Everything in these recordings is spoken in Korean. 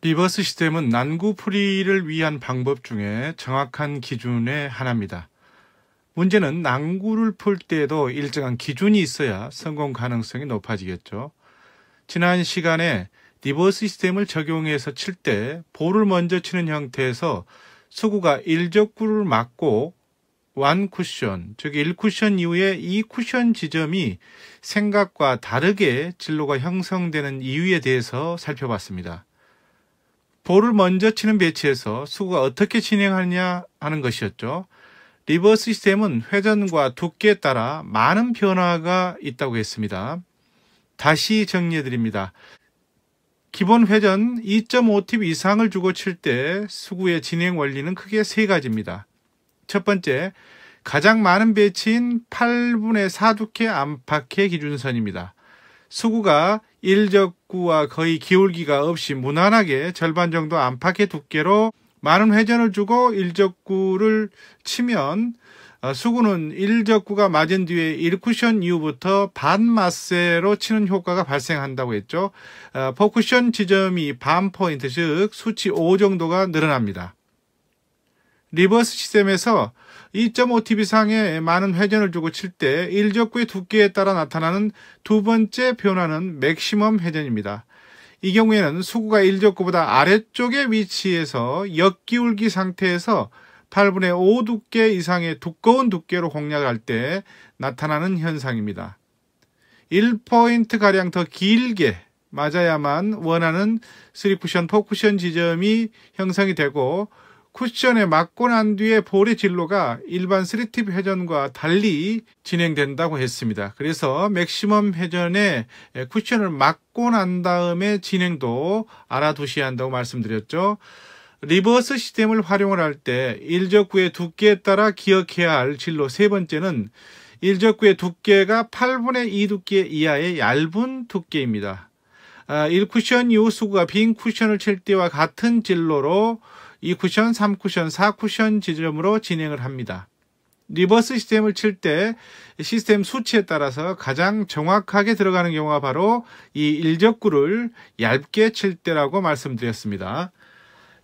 리버스 시스템은 난구풀이를 위한 방법 중에 정확한 기준의 하나입니다. 문제는 난구를 풀 때에도 일정한 기준이 있어야 성공 가능성이 높아지겠죠. 지난 시간에 리버스 시스템을 적용해서 칠 때 볼을 먼저 치는 형태에서 수구가 1적구를 맞고 완쿠션, 즉 1쿠션 이후에 2쿠션 지점이 생각과 다르게 진로가 형성되는 이유에 대해서 살펴봤습니다. 볼을 먼저 치는 배치에서 수구가 어떻게 진행하느냐 하는 것이었죠. 리버스 시스템은 회전과 두께에 따라 많은 변화가 있다고 했습니다. 다시 정리해 드립니다. 기본 회전 2.5팁 이상을 주고 칠 때 수구의 진행 원리는 크게 세 가지입니다. 첫 번째, 가장 많은 배치인 8분의 4 두께 안팎의 기준선입니다. 수구가 1적구와 거의 기울기가 없이 무난하게 절반 정도 안팎의 두께로 많은 회전을 주고 1적구를 치면 수구는 1적구가 맞은 뒤에 1쿠션 이후부터 반맛세로 치는 효과가 발생한다고 했죠. 포쿠션 지점이 반 포인트, 즉 수치 5 정도가 늘어납니다. 리버스 시스템에서 2.5팁 이상의 많은 회전을 주고 칠 때 1적구의 두께에 따라 나타나는 두 번째 변화는 맥시멈 회전입니다. 이 경우에는 수구가 1적구보다 아래쪽에 위치해서 역기울기 상태에서 8분의 5 두께 이상의 두꺼운 두께로 공략할 때 나타나는 현상입니다. 1포인트가량 더 길게 맞아야만 원하는 3쿠션, 4쿠션 지점이 형성이 되고 쿠션에 맞고 난 뒤에 볼의 진로가 일반 3팁 회전과 달리 진행된다고 했습니다. 그래서 맥시멈 회전에 쿠션을 맞고 난 다음에 진행도 알아두셔야 한다고 말씀드렸죠. 리버스 시스템을 활용을 할 때 1적구의 두께에 따라 기억해야 할 진로 세 번째는 1적구의 두께가 8분의 2 두께 이하의 얇은 두께입니다. 1쿠션 이후 수구가 빈 쿠션을 칠 때와 같은 진로로 2쿠션, 3쿠션, 4쿠션 지점으로 진행을 합니다. 리버스 시스템을 칠 때 시스템 수치에 따라서 가장 정확하게 들어가는 경우가 바로 이 1적구를 얇게 칠 때라고 말씀드렸습니다.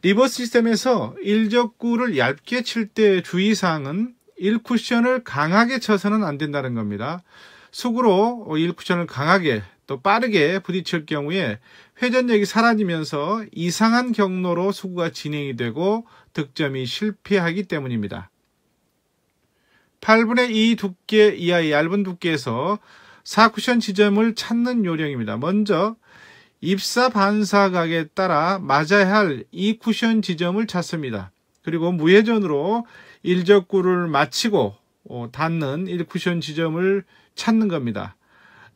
리버스 시스템에서 1적구를 얇게 칠 때 주의사항은 1쿠션을 강하게 쳐서는 안 된다는 겁니다. 수구로 1쿠션을 강하게 또 빠르게 부딪힐 경우에 회전력이 사라지면서 이상한 경로로 수구가 진행이 되고 득점이 실패하기 때문입니다. 8분의 2 두께 이하의 얇은 두께에서 4쿠션 지점을 찾는 요령입니다. 먼저 입사 반사각에 따라 맞아야 할 2쿠션 지점을 찾습니다. 그리고 무회전으로 1적구를 마치고 닿는 1쿠션 지점을 찾는 겁니다.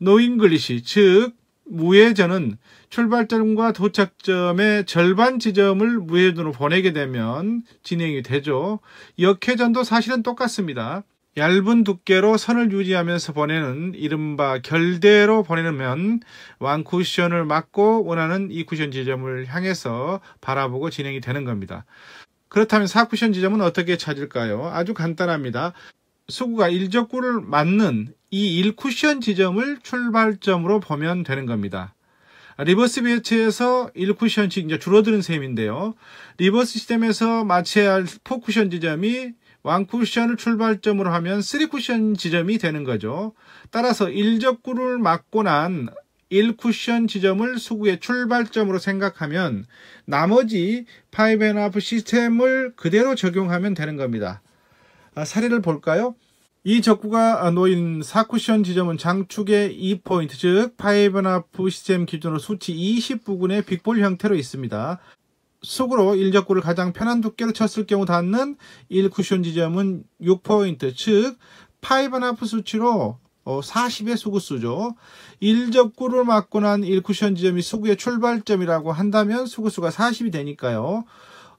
노잉글리시, 즉 무회전은 출발점과 도착점의 절반 지점을 무회전으로 보내게 되면 진행이 되죠. 역회전도 사실은 똑같습니다. 얇은 두께로 선을 유지하면서 보내는 이른바 결대로 보내면 완쿠션을 맞고 원하는 2쿠션 지점을 향해서 바라보고 진행이 되는 겁니다. 그렇다면 4쿠션 지점은 어떻게 찾을까요? 아주 간단합니다. 수구가 1적구를 맞는 이 1쿠션 지점을 출발점으로 보면 되는 겁니다. 리버스 배치에서 1쿠션씩 이제 줄어드는 셈인데요. 리버스 시스템에서 맞춰야 할 4쿠션 지점이 1쿠션을 출발점으로 하면 3쿠션 지점이 되는 거죠. 따라서 1적구를 맞고 난 1쿠션 지점을 수구의 출발점으로 생각하면 나머지 5.5 시스템을 그대로 적용하면 되는 겁니다. 사례를 볼까요? 이 적구가 놓인 4쿠션 지점은 장축의 2포인트, 즉 5.5 시스템 기준으로 수치 20 부근의 빅볼 형태로 있습니다. 수구로 1적구를 가장 편한 두께로 쳤을 경우 닿는 1쿠션 지점은 6포인트, 즉 5.5 수치로 40의 수구수죠. 1적구를 맞고 난 1쿠션 지점이 수구의 출발점이라고 한다면 수구수가 40이 되니까요.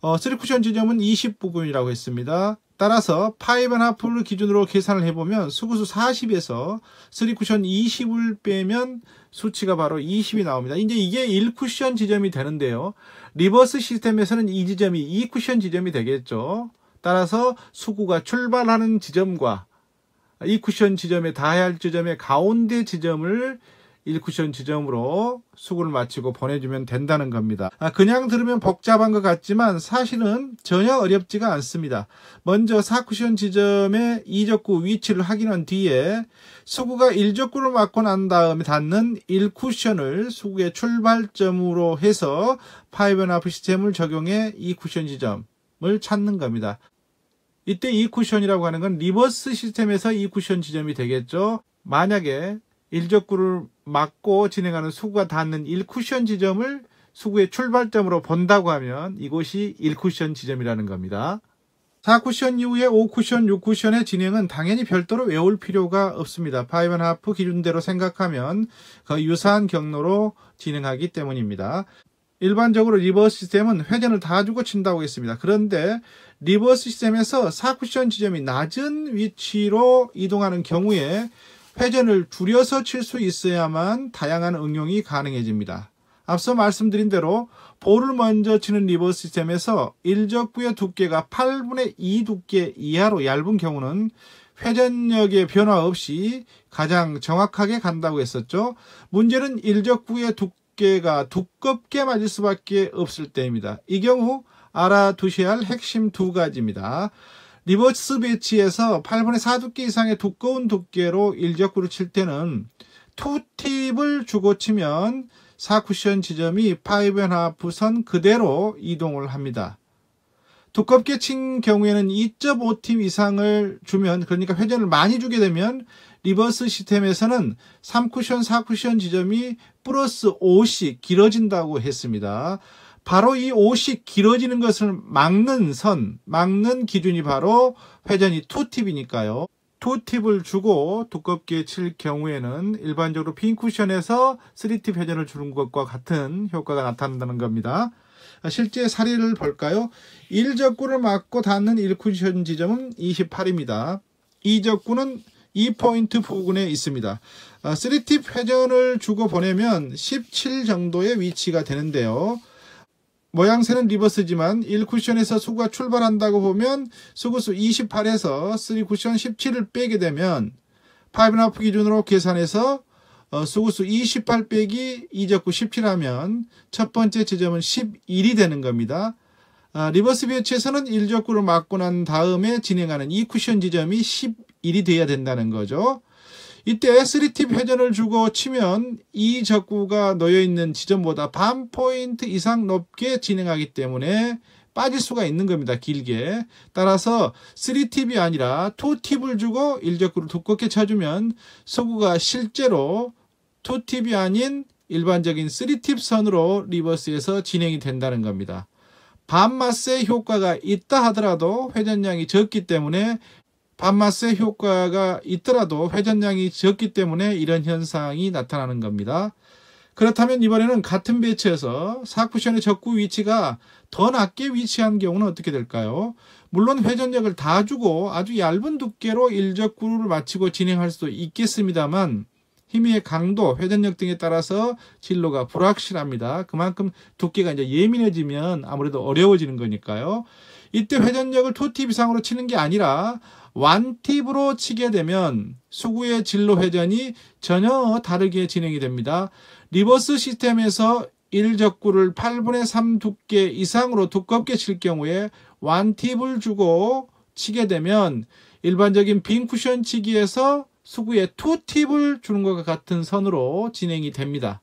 3쿠션 지점은 20 부근이라고 했습니다. 따라서 5.5를 기준으로 계산을 해보면 수구수 40에서 3쿠션 20을 빼면 수치가 바로 20이 나옵니다. 이제 이게 1쿠션 지점이 되는데요. 리버스 시스템에서는 이 지점이 2쿠션 지점이 되겠죠. 따라서 수구가 출발하는 지점과 2쿠션 지점에 닿아야 할 지점의 가운데 지점을 1쿠션 지점으로 수구를 마치고 보내주면 된다는 겁니다. 그냥 들으면 복잡한 것 같지만 사실은 전혀 어렵지가 않습니다. 먼저 4쿠션 지점의 이적구 위치를 확인한 뒤에 수구가 1적구를 맞고 난 다음에 닿는 1쿠션을 수구의 출발점으로 해서 5&1/2 시스템을 적용해 2쿠션 지점을 찾는 겁니다. 이때 2쿠션이라고 하는 건 리버스 시스템에서 2쿠션 지점이 되겠죠. 만약에 1적구를 맞고 진행하는 수구가 닿는 1쿠션 지점을 수구의 출발점으로 본다고 하면 이곳이 1쿠션 지점이라는 겁니다. 4쿠션 이후에 5쿠션, 6쿠션의 진행은 당연히 별도로 외울 필요가 없습니다. 5&1/2 기준대로 생각하면 거의 유사한 경로로 진행하기 때문입니다. 일반적으로 리버스 시스템은 회전을 다 주고 친다고 했습니다. 그런데 리버스 시스템에서 4쿠션 지점이 낮은 위치로 이동하는 경우에 회전을 줄여서 칠 수 있어야만 다양한 응용이 가능해집니다. 앞서 말씀드린 대로 볼을 먼저 치는 리버스 시스템에서 1적구의 두께가 8분의 2 두께 이하로 얇은 경우는 회전력의 변화 없이 가장 정확하게 간다고 했었죠. 문제는 1적구의 두께가 두껍게 맞을 수밖에 없을 때입니다. 이 경우 알아두셔야 할 핵심 두 가지입니다. 리버스 배치에서 8분의 4 두께 이상의 두꺼운 두께로 1적구를 칠 때는 투팁을 주고 치면 4쿠션 지점이 5&1/2 선 그대로 이동을 합니다. 두껍게 친 경우에는 2.5팁 이상을 주면, 그러니까 회전을 많이 주게 되면 리버스 시스템에서는 3쿠션, 4쿠션 지점이 플러스 5씩 길어진다고 했습니다. 바로 이 5씩 길어지는 것을 막는 기준이 바로 회전이 2팁이니까요. 2팁을 주고 두껍게 칠 경우에는 일반적으로 빈 쿠션에서 3팁 회전을 주는 것과 같은 효과가 나타난다는 겁니다. 실제 사례를 볼까요? 1적구를 맞고 닿는 1쿠션 지점은 28입니다. 2적구는 2포인트 부근에 있습니다. 3팁 회전을 주고 보내면 17 정도의 위치가 되는데요. 모양새는 리버스지만 1쿠션에서 수구가 출발한다고 보면 수구수 28에서 3쿠션 17을 빼게 되면 5&1/2 기준으로 계산해서 수구수 28 빼기 2적구 17 하면 첫 번째 지점은 11이 되는 겁니다. 리버스 배치에서는 1적구를 맞고 난 다음에 진행하는 2쿠션 지점이 11이 돼야 된다는 거죠. 이때 3팁 회전을 주고 치면 이 적구가 놓여있는 지점보다 반 포인트 이상 높게 진행하기 때문에 빠질 수가 있는 겁니다. 길게. 따라서 3팁이 아니라 2팁을 주고 1적구를 두껍게 쳐주면 수구가 실제로 2팁이 아닌 일반적인 3팁 선으로 리버스에서 진행이 된다는 겁니다. 반마스의 효과가 있다 하더라도 회전량이 적기 때문에 반마스의 효과가 있더라도 회전량이 적기 때문에 이런 현상이 나타나는 겁니다. 그렇다면 이번에는 같은 배치에서 4쿠션의 적구 위치가 더 낮게 위치한 경우는 어떻게 될까요? 물론 회전력을 다 주고 아주 얇은 두께로 1적구를 마치고 진행할 수도 있겠습니다만 힘의 강도, 회전력 등에 따라서 진로가 불확실합니다. 그만큼 두께가 이제 예민해지면 아무래도 어려워지는 거니까요. 이때 회전력을 2팁 이상으로 치는 게 아니라 1팁으로 치게 되면 수구의 진로 회전이 전혀 다르게 진행이 됩니다. 리버스 시스템에서 1적구를 8분의 3 두께 이상으로 두껍게 칠 경우에 1팁을 주고 치게 되면 일반적인 빈 쿠션 치기에서 수구에 2팁을 주는 것과 같은 선으로 진행이 됩니다.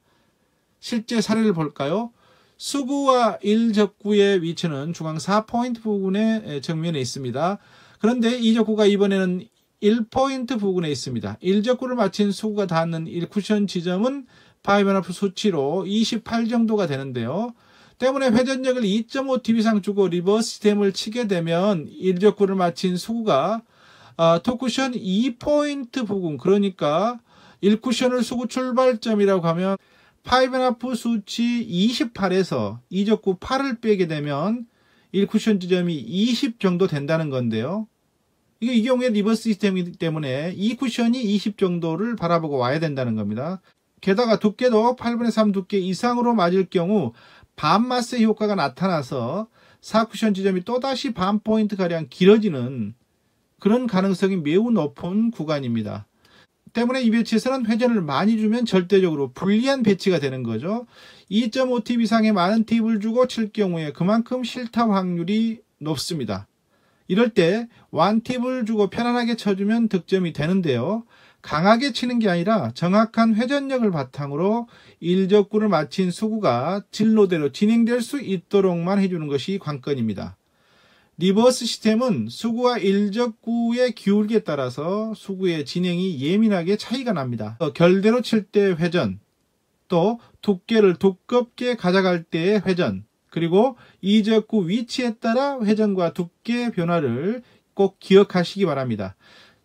실제 사례를 볼까요? 수구와 1적구의 위치는 중앙 4포인트 부근의 정면에 있습니다. 그런데 2적구가 이번에는 1포인트 부근에 있습니다. 1적구를 마친 수구가 닿는 1쿠션 지점은 5&1/2 수치로 28 정도가 되는데요. 때문에 회전력을 2.5팁 이상 주고 리버스 시스템을 치게 되면 1적구를 마친 수구가 2쿠션 2포인트 부근, 그러니까 1쿠션을 수구 출발점이라고 하면 5&1/2 수치 28에서 2적구 8을 빼게 되면 1쿠션 지점이 20 정도 된다는 건데요. 이 경우에 리버스 시스템이기 때문에 2쿠션이 20 정도를 바라보고 와야 된다는 겁니다. 게다가 두께도 8분의 3 두께 이상으로 맞을 경우 반마스의 효과가 나타나서 4쿠션 지점이 또다시 반 포인트가량 길어지는 그런 가능성이 매우 높은 구간입니다. 때문에 이 배치에서는 회전을 많이 주면 절대적으로 불리한 배치가 되는 거죠. 2.5팁 이상의 많은 팁을 주고 칠 경우에 그만큼 실타 확률이 높습니다. 이럴 때 1팁을 주고 편안하게 쳐주면 득점이 되는데요. 강하게 치는 게 아니라 정확한 회전력을 바탕으로 일적구를 마친 수구가 진로대로 진행될 수 있도록만 해주는 것이 관건입니다. 리버스 시스템은 수구와 일적구의 기울기에 따라서 수구의 진행이 예민하게 차이가 납니다. 결대로 칠 때 회전, 또 두께를 두껍게 가져갈 때의 회전, 그리고 이적구 위치에 따라 회전과 두께 변화를 꼭 기억하시기 바랍니다.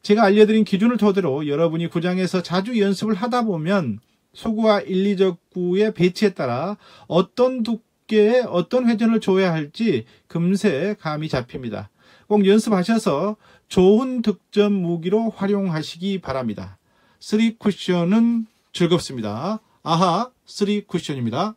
제가 알려드린 기준을 토대로 여러분이 구장에서 자주 연습을 하다 보면 수구와 1, 2적구의 배치에 따라 어떤 두께에 어떤 회전을 줘야 할지 금세 감이 잡힙니다. 꼭 연습하셔서 좋은 득점 무기로 활용하시기 바랍니다. 3쿠션은 즐겁습니다. 아하 3쿠션입니다.